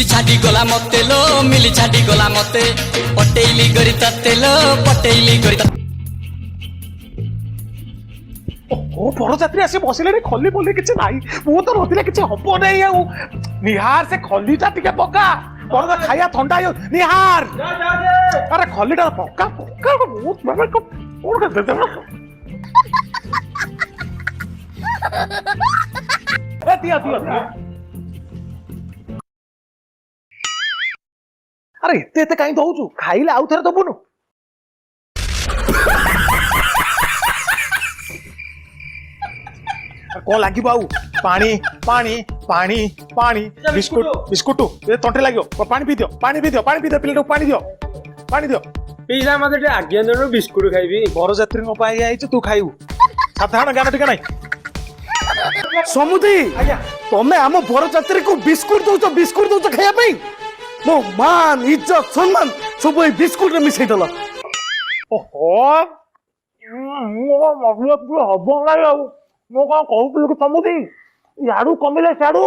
मिली छाड़ी गला मते लो मिली छाड़ी गला मते पटेली गरी तते लो पटेली गरी ओ बरजात्री आसी बसिले खली बोली किछि नाही मु तो रथिले किछि हबो नाही आ निहार से खलीटा टिके पका बरदा खाया ठंडा हो निहार अरे खलीटा पका पका बहुत मामा को और कर दे ए दिया अरे एते एते काई दउछु खाइले आउ थरे दबुनु कौन लगे बाऊ पानी पानी पानी पानी बिस्कुट बिस्कुट ये तंटे लगे पानी पी दियो पानी पी दियो पानी पी दियो प्लेट पानी दियो पानी दियो पीला मते आज्ञा दो बिस्कुट खाइबी बरजात्री को पाई आइछ तू खाइबू साधारण गाना टिका नहीं समुदी तमे आम बरजात्री को बिस्कुट दउछ खाया पई मो मान इज्जत सम्मान सब ए बिस्कुट रे मिसै दला ओहो मो मतलब पूरा हबो नाही आउ मो कौन कहूँ कि समुदी याडू कमिले साडू